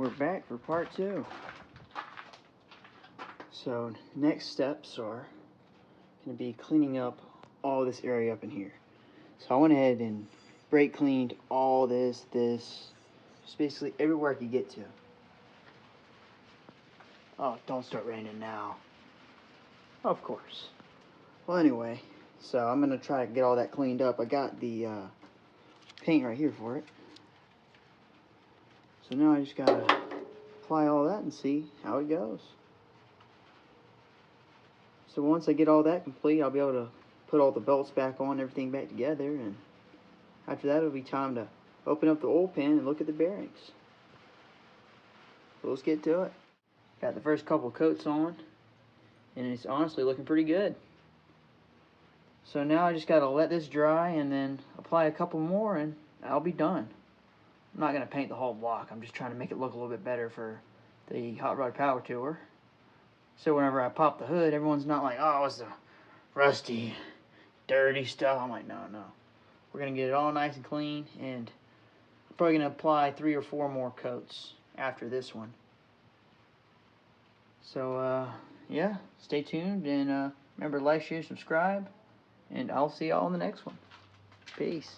we're back for part 2. So next steps are going to be cleaning up all this area up in here. So I went ahead and brake cleaned all this, just basically everywhere I could get to. Oh, don't start raining now. Of course. Well, anyway, so I'm going to try to get all that cleaned up. I got the paint right here for it. So now I just got to apply all that and see how it goes. So once I get all that complete, I'll be able to put all the belts back on, everything back together, and after that it'll be time to open up the oil pan and look at the bearings. So let's get to it. Got the first couple coats on, and it's honestly looking pretty good. So now I just got to let this dry and then apply a couple more and I'll be done. I'm not going to paint the whole block. I'm just trying to make it look a little bit better for the Hot Rod Power Tour. So whenever I pop the hood, everyone's not like, oh, it's the rusty, dirty stuff. I'm like, no. We're going to get it all nice and clean, and I'm probably going to apply 3 or 4 more coats after this one. So, yeah, stay tuned, and remember to like, share, subscribe, and I'll see y'all in the next one. Peace.